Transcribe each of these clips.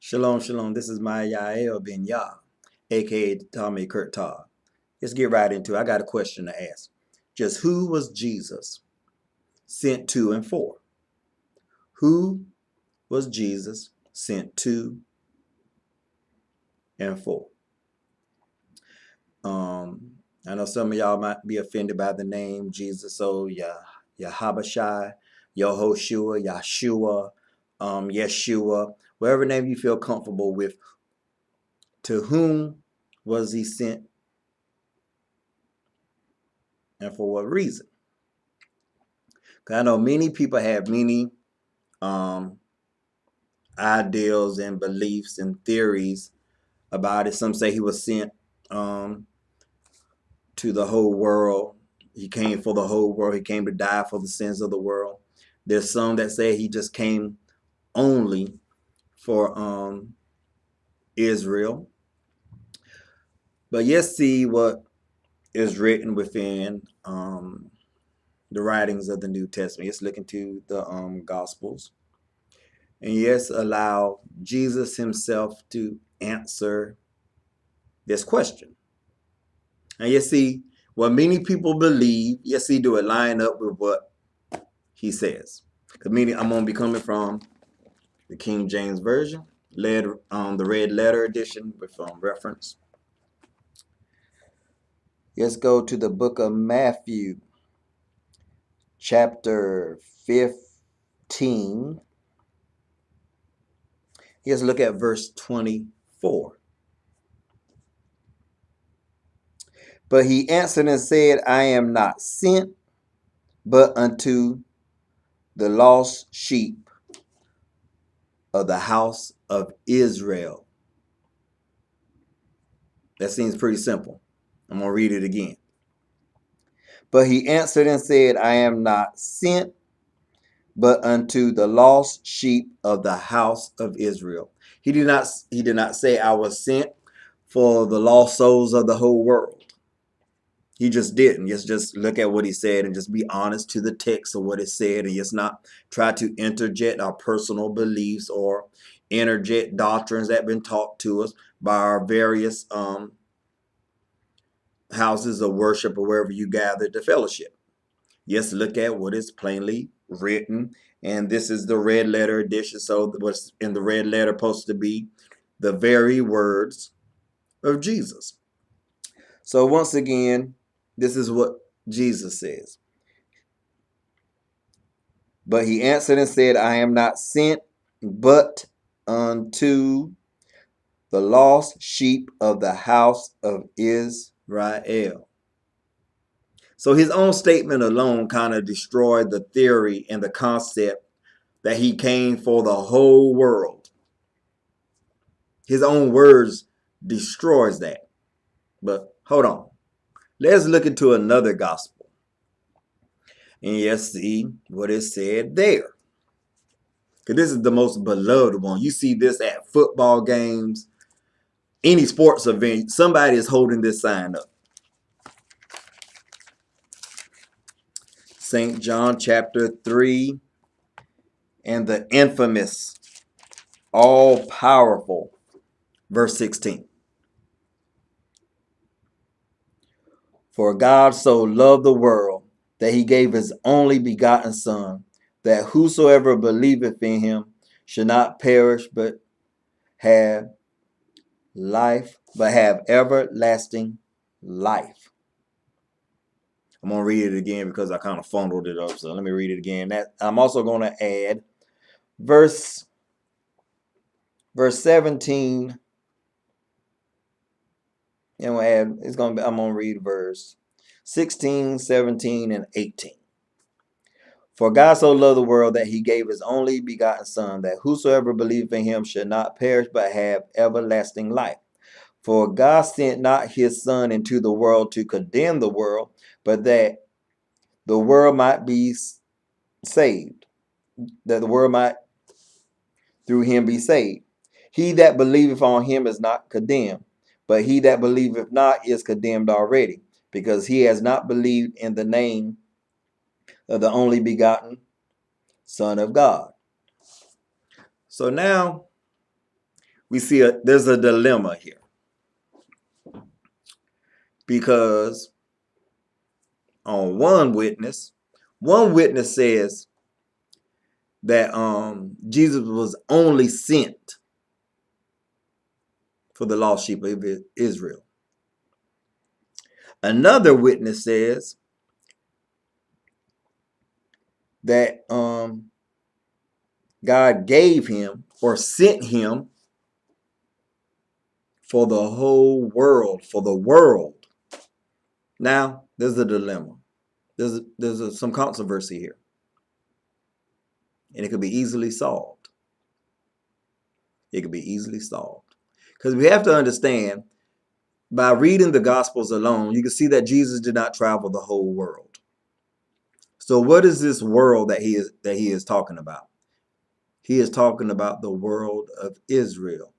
Shalom, shalom. This is my Yael Ben Yah, aka Tommy Kurt Todd. Let's get right into it. I got a question to ask. Just who was Jesus sent to and for? Who was Jesus sent to and for? I know some of y'all might be offended by the name Jesus, so Yahabashai, Yehoshua, Yahshua, Yeshua, whatever name you feel comfortable with. To whom was he sent and for what reason? Because I know many people have many um, ideals and beliefs and theories about it. Some say he was sent um, to the whole world. He came for the whole world. He came to die for the sins of the world. There's some that say he just came only for Israel. But yes, see what is written within the writings of the New Testament. Let's look into the Gospels. And yes, allow Jesus himself to answer this question. And you see, what many people believe, yes, see, do it line up with what he says. Because meaning I'm going to be coming from the King James Version, the red letter edition with reference. Let's go to the book of Matthew, chapter 15. Let's look at verse 24. But he answered and said, I am not sent but unto the lost sheep of the house of Israel. That seems pretty simple. I'm going to read it again. But he answered and said, I am not sent but unto the lost sheep of the house of Israel. He did not say I was sent for the lost souls of the whole world. He just didn't. Just look at what he said and just be honest to the text of what it said, and just not try to interject our personal beliefs or interject doctrines that have been taught to us by our various houses of worship or wherever you gather to fellowship. Yes, look at what is plainly written, and this is the red letter edition. So what's in the red letter supposed to be the very words of Jesus. So once again, this is what Jesus says. But he answered and said, I am not sent but unto the lost sheep of the house of Israel. So his own statement alone kind of destroyed the theory and the concept that he came for the whole world. His own words destroys that. But hold on. Let's look into another gospel. And yes, see what it said there. Because this is the most beloved one. You see this at football games, any sports event, somebody is holding this sign up. St. John chapter 3 and the infamous, all-powerful verse 16. For God so loved the world that he gave his only begotten Son, that whosoever believeth in him should not perish but have life, but have everlasting life. I'm going to read it again because I kind of fumbled it up. So let me read it again. I'm also going to add verse 17. And I'm going to read verse 16, 17, and 18. For God so loved the world that he gave his only begotten Son, that whosoever believeth in him should not perish but have everlasting life. For God sent not his Son into the world to condemn the world, but that the world might be saved, that the world might through him be saved. He that believeth on him is not condemned, but he that believeth not is condemned already, because he has not believed in the name of the only begotten Son of God. So now we see there's a dilemma here, because on one witness says that Jesus was only sent for the lost sheep of Israel. Another witness says that God gave him or sent him for the whole world, for the world. Now, there's a dilemma. There's some controversy here, and it could be easily solved. It could be easily solved, because we have to understand, by reading the Gospels alone, you can see that Jesus did not travel the whole world. So, what is this world that he is talking about? He is talking about the world of Israel.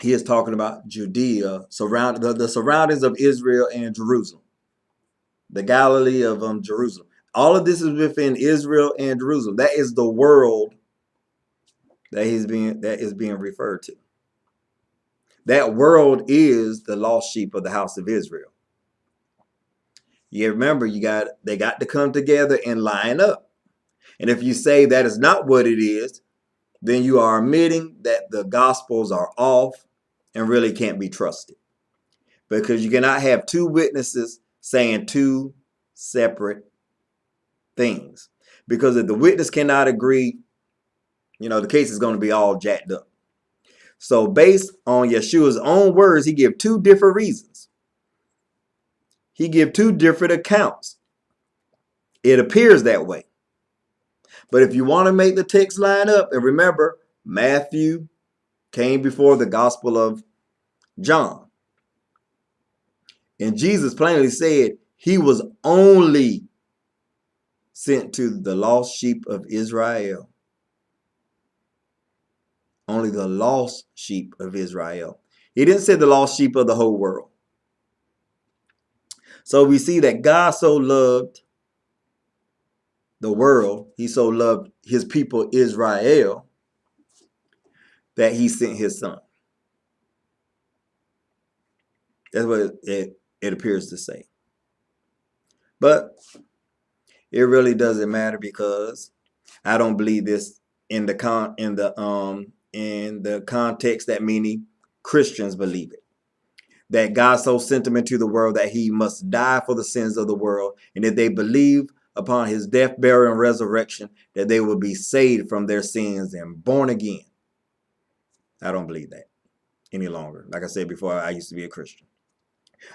He is talking about Judea, the surroundings of Israel and Jerusalem, the Galilee of Jerusalem. All of this is within Israel and Jerusalem. That is the world that is being referred to. That world is the lost sheep of the house of Israel. You remember, they got to come together and line up. And if you say that is not what it is, then you are admitting that the Gospels are off and really can't be trusted. Because you cannot have two witnesses saying two separate things. Because if the witness cannot agree, the case is going to be all jacked up. So based on Yeshua's own words, he gave two different reasons. He gave two different accounts. It appears that way. But if you want to make the text line up, and remember, Matthew came before the Gospel of John. And Jesus plainly said he was only sent to the lost sheep of Israel. Only the lost sheep of Israel. He didn't say the lost sheep of the whole world. So we see that God so loved the world, he so loved his people Israel, that he sent his son. That's what it appears to say. But it really doesn't matter, because I don't believe this in the context that many Christians believe it. That God so sent him into the world that he must die for the sins of the world, and if they believe upon his death, burial, and resurrection, that they will be saved from their sins and born again. I don't believe that any longer. Like I said before, I used to be a Christian.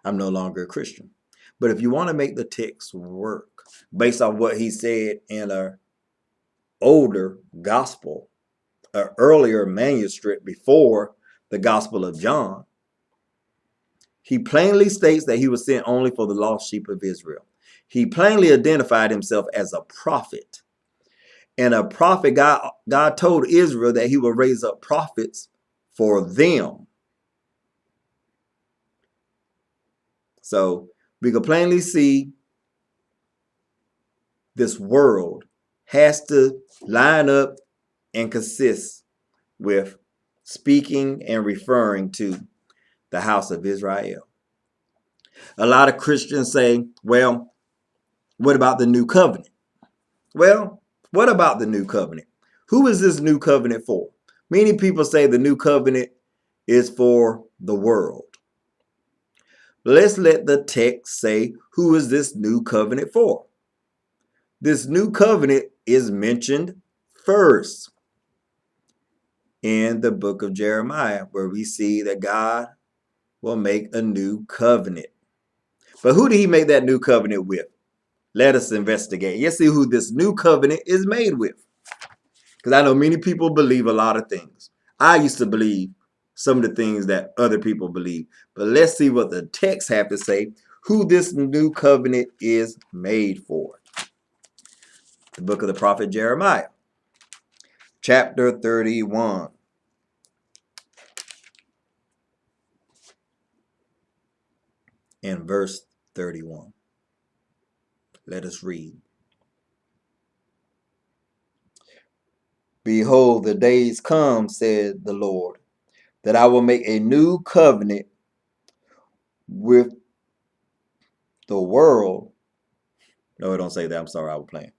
I'm no longer a Christian. But if you want to make the text work based on what he said in an older gospel, an earlier manuscript before the Gospel of John, he plainly states that he was sent only for the lost sheep of Israel. He plainly identified himself as a prophet. And a prophet, God told Israel that he will raise up prophets for them. So we can plainly see this world has to line up and consist with speaking and referring to the house of Israel. A lot of Christians say, well, what about the new covenant? Well, what about the new covenant? Who is this new covenant for? Many people say the new covenant is for the world. Let's let the text say, who is this new covenant for? This new covenant is mentioned first in the book of Jeremiah, where we see that God will make a new covenant. But who did he make that new covenant with? Let us investigate. Let's see who this new covenant is made with. Because I know many people believe a lot of things. I used to believe some of the things that other people believe. But let's see what the text have to say, who this new covenant is made for. The book of the prophet Jeremiah, chapter 31. And verse 31. Let us read. Behold, the days come, said the Lord, that I will make a new covenant with the world. No, it don't say that. I'm sorry, I was playing.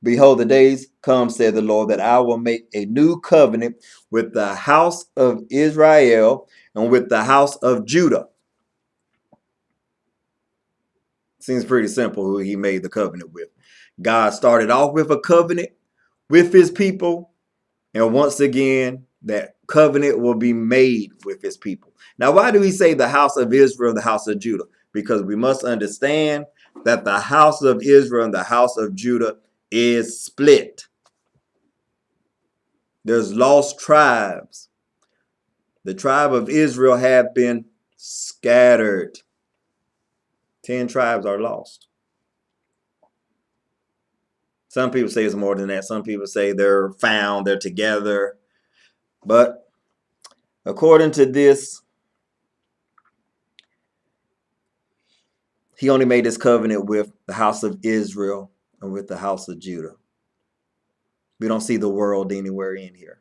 Behold, the days come, said the Lord, that I will make a new covenant with the house of Israel and with the house of Judah. Seems pretty simple who he made the covenant with. God started off with a covenant with his people, and once again, that covenant will be made with his people. Now, why do he say the house of Israel and the house of Judah? Because we must understand that the house of Israel and the house of Judah is split. There's lost tribes. The tribe of Israel have been scattered. 10 tribes are lost. Some people say it's more than that. Some people say they're found, they're together. But according to this, he only made this covenant with the house of Israel and with the house of Judah. We don't see the world anywhere in here.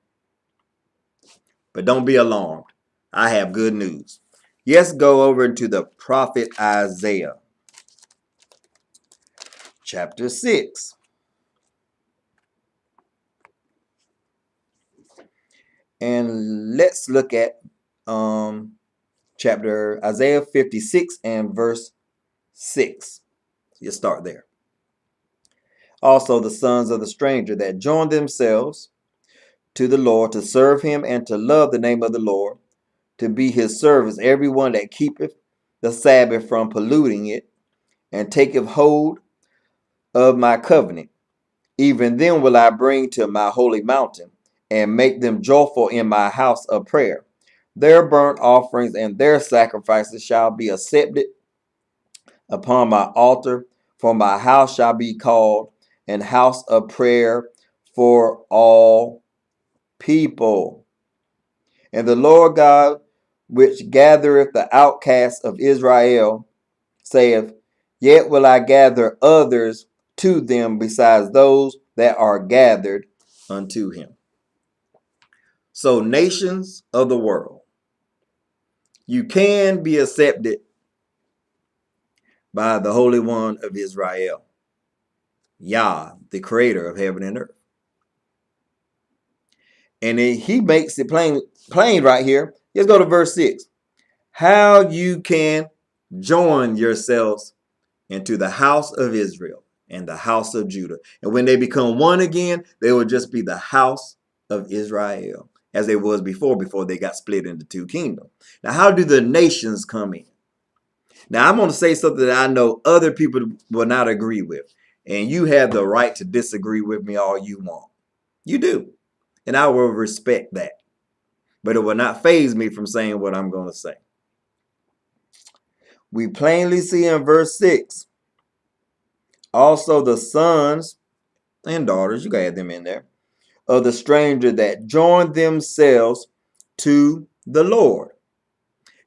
But don't be alarmed. I have good news. Let's go over to the prophet Isaiah, chapter 6. And let's look at chapter Isaiah 56 and verse 6. You start there. Also, the sons of the stranger that join themselves to the Lord to serve him and to love the name of the Lord, to be his servants, everyone that keepeth the Sabbath from polluting it, and taketh hold of my covenant. Even them will I bring to my holy mountain, and make them joyful in my house of prayer. Their burnt offerings and their sacrifices shall be accepted upon my altar, for my house shall be called an house of prayer for all people. And the Lord God, which gathereth the outcasts of Israel, saith, Yet will I gather others to them besides those that are gathered unto him. So, nations of the world, you can be accepted by the Holy One of Israel, Yah, the creator of heaven and earth. And he makes it plain right here. Let's go to verse 6. How you can join yourselves into the house of Israel and the house of Judah. And when they become one again, they will just be the house of Israel, as they was before they got split into two kingdoms. Now, how do the nations come in? Now, I'm going to say something that I know other people will not agree with. And you have the right to disagree with me all you want. You do. And I will respect that. But it will not faze me from saying what I'm going to say. We plainly see in verse 6, also the sons and daughters, you can add them in there, of the stranger that join themselves to the Lord.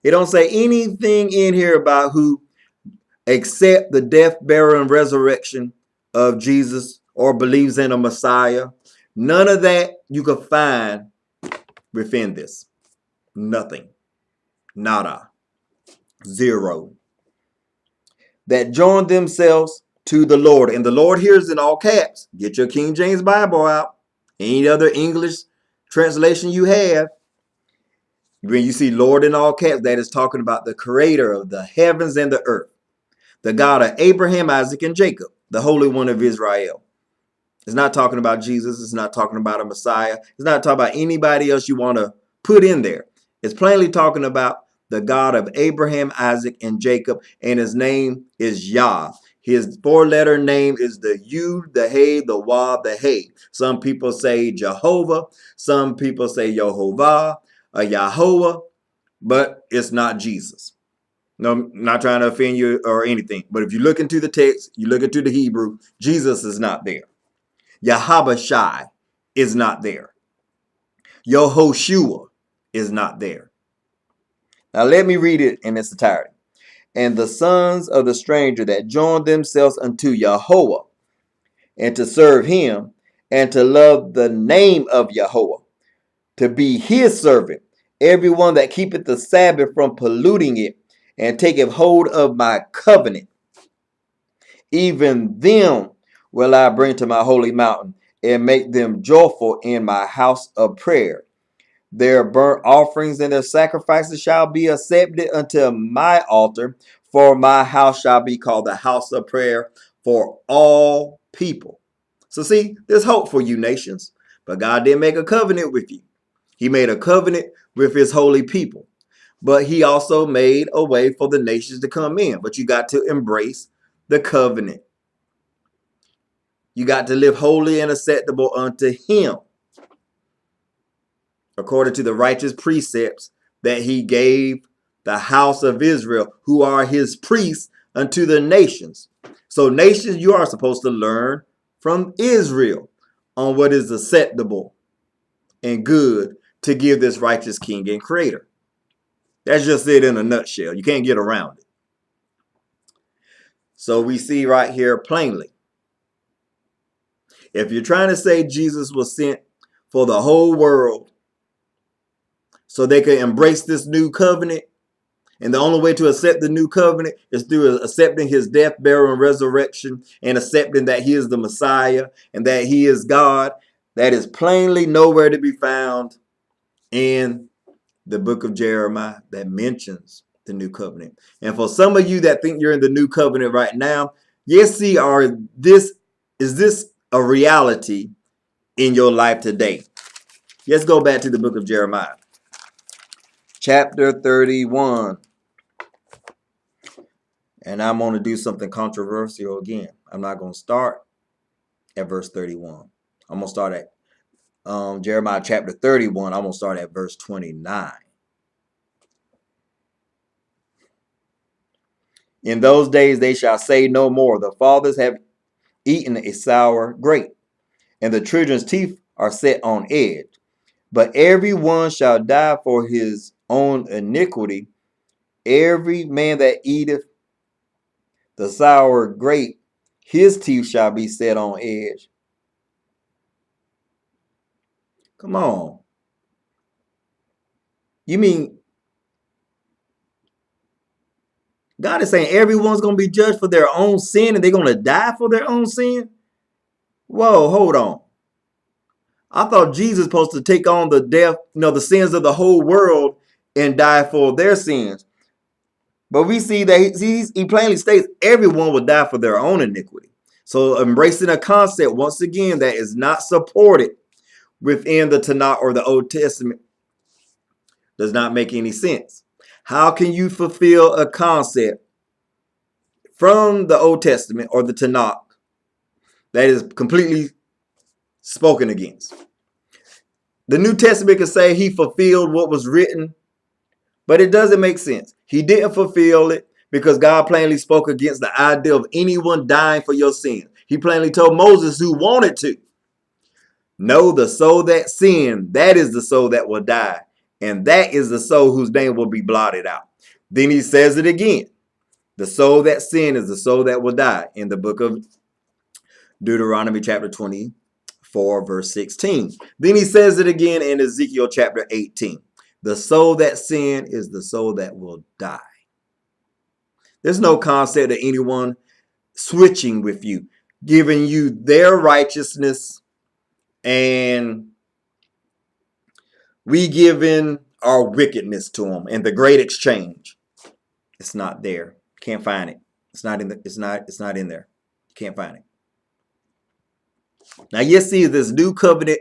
It don't say anything in here about who accept the death, burial, and resurrection of Jesus or believes in a Messiah. None of that you can find within this. Nothing. Nada. Zero. That join themselves to the Lord. And the Lord here is in all caps. Get your King James Bible out. Any other English translation you have. When you see Lord in all caps, that is talking about the creator of the heavens and the earth. The God of Abraham, Isaac, and Jacob. The Holy One of Israel. It's not talking about Jesus. It's not talking about a Messiah. It's not talking about anybody else you want to put in there. It's plainly talking about the God of Abraham, Isaac, and Jacob, and his name is Yah. His four-letter name is the Yud, the Hey, the Wah, the Hey. Some people say Jehovah. Some people say Yehovah, Yahweh, but it's not Jesus. No, I'm not trying to offend you or anything. But if you look into the text, you look into the Hebrew, Jesus is not there. Yahabashai is not there. Yehoshua is not there. Now let me read it in its entirety. And the sons of the stranger that joined themselves unto Yahweh, and to serve him, and to love the name of Yahweh, to be his servant, everyone that keepeth the Sabbath from polluting it, and taketh hold of my covenant. Even them will I bring to my holy mountain, and make them joyful in my house of prayer. Their burnt offerings and their sacrifices shall be accepted unto my altar, for my house shall be called the house of prayer for all people. So see, there's hope for you nations, but God didn't make a covenant with you. He made a covenant with his holy people, but he also made a way for the nations to come in. But you got to embrace the covenant. You got to live holy and acceptable unto him, according to the righteous precepts that he gave the house of Israel, who are his priests unto the nations. So nations, you are supposed to learn from Israel on what is acceptable and good to give this righteous king and creator. That's just it in a nutshell. You can't get around it. So we see right here plainly, if you're trying to say Jesus was sent for the whole world so they could embrace this new covenant, and the only way to accept the new covenant is through accepting his death, burial, and resurrection, and accepting that he is the Messiah and that he is God, that is plainly nowhere to be found in the book of Jeremiah that mentions the new covenant. And for some of you that think you're in the new covenant right now, yes, see, is this a reality in your life today? Let's go back to the book of Jeremiah, chapter 31. And I'm going to do something controversial again. I'm not going to start at verse 31. I'm going to start at Jeremiah chapter 31. I'm going to start at verse 29. In those days they shall say no more, the fathers have eaten a sour grape, and the children's teeth are set on edge. But every one shall die for his own iniquity. Every man that eateth the sour grape, his teeth shall be set on edge. Come on. You mean God is saying everyone's going to be judged for their own sin and they're going to die for their own sin? Whoa, hold on. I thought Jesus was supposed to take on the death, the sins of the whole world and die for their sins. But we see that he plainly states everyone will die for their own iniquity. So embracing a concept, once again, that is not supported within the Tanakh or the Old Testament does not make any sense. How can you fulfill a concept from the Old Testament or the Tanakh that is completely spoken against? The New Testament can say he fulfilled what was written, but it doesn't make sense. He didn't fulfill it because God plainly spoke against the idea of anyone dying for your sins. He plainly told Moses, who wanted to, no, the soul that sinned, that is the soul that will die. And that is the soul whose name will be blotted out. Then he says it again. The soul that sinned is the soul that will die in the book of Deuteronomy chapter 24, verse 16. Then he says it again in Ezekiel chapter 18. The soul that sinned is the soul that will die. There's no concept of anyone switching with you, giving you their righteousness and we giving our wickedness to them in the great exchange. It's not there. Can't find it. It's not in there. You can't find it. Now you see this new covenant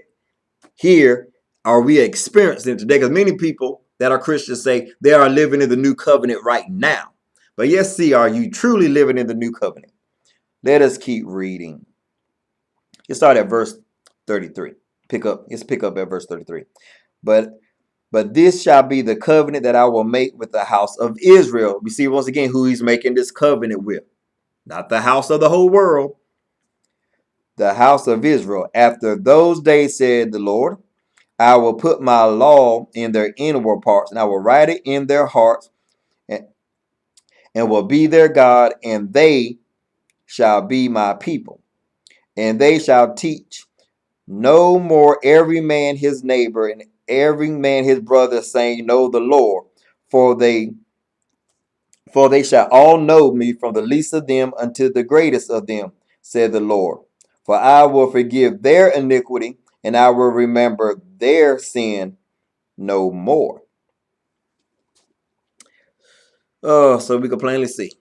here, are we experiencing today? Because many people that are Christians say they are living in the new covenant right now. But yes, see, are you truly living in the new covenant? Let us keep reading. Let's start at verse 33. Let's pick up at verse 33. But this shall be the covenant that I will make with the house of Israel. We see once again who he's making this covenant with. Not the house of the whole world. The house of Israel. After those days, said the Lord, I will put my law in their inward parts, and I will write it in their hearts, and will be their God, and they shall be my people. And they shall teach No more every man his neighbor and every man his brother, saying, Know the Lord, for they for they shall all know me, from the least of them unto the greatest of them, said the Lord. For I will forgive their iniquity, and I will remember their sin no more. Oh, so we can plainly see.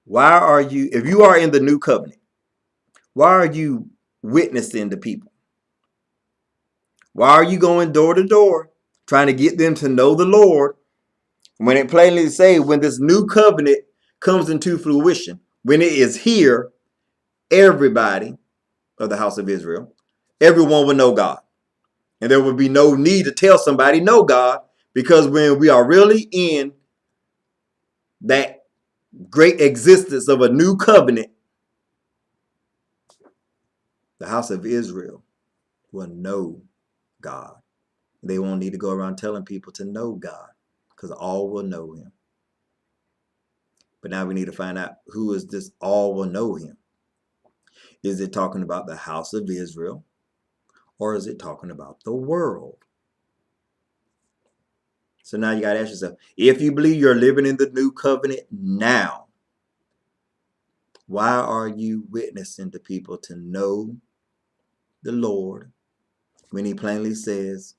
Why are you, if you are in the new covenant, why are you witnessing to people? Why are you going door to door trying to get them to know the Lord when it plainly say when this new covenant comes into fruition, when it is here, everybody of the house of Israel, everyone will know God. And there will be no need to tell somebody know God, because when we are really in that great existence of a new covenant, the house of Israel will know God. They won't need to go around telling people to know God, because all will know him. But now we need to find out, who is this all will know him? Is it talking about the house of Israel, or is it talking about the world? So now you got to ask yourself, if you believe you're living in the new covenant now, why are you witnessing to people to know the Lord when he plainly says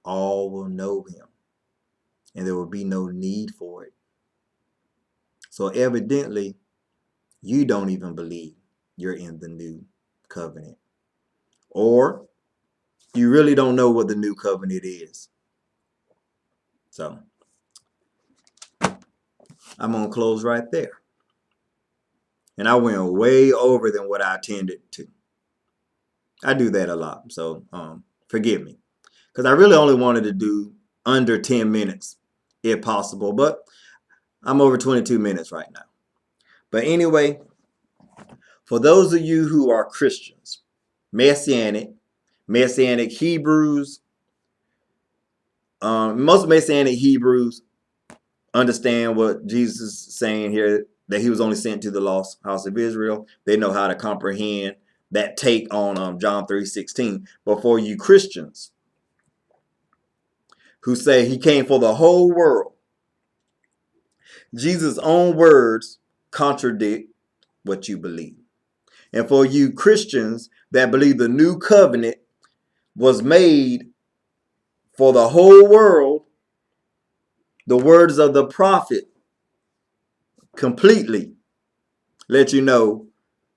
all will know him and there will be no need for it? So evidently, you don't even believe you're in the new covenant, or you really don't know what the new covenant is. So I'm going to close right there. And I went way over than what I intended to. I do that a lot, so forgive me. Because I really only wanted to do under 10 minutes, if possible. But I'm over 22 minutes right now. But anyway, for those of you who are Christians, Messianic Hebrews, most Messianic Hebrews understand what Jesus is saying here, that he was only sent to the lost house of Israel. They know how to comprehend that take on John 3:16. But for you Christians who say he came for the whole world, Jesus' own words contradict what you believe. And for you Christians that believe the new covenant was made for the whole world, the words of the prophet completely let you know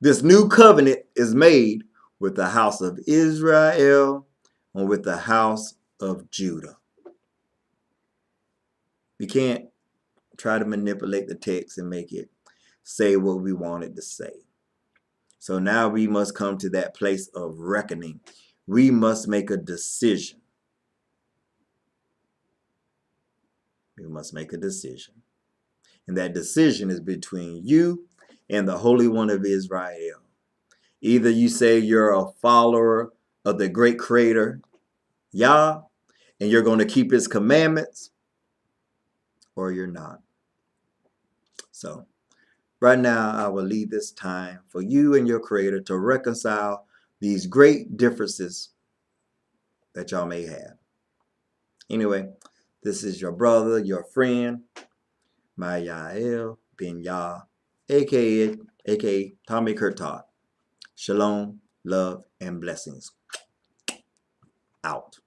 this new covenant is made with the house of Israel and with the house of Judah. We can't try to manipulate the text and make it say what we want it to say. So now we must come to that place of reckoning. We must make a decision. We must make a decision. And that decision is between you and the Holy One of Israel. Either you say you're a follower of the great creator, Yah, and you're going to keep his commandments, or you're not. So right now, I will leave this time for you and your creator to reconcile these great differences that y'all may have. Anyway, this is your brother, your friend, Mayael Ben Yah, aka Tommy Kurtat. Shalom, love, and blessings. Out.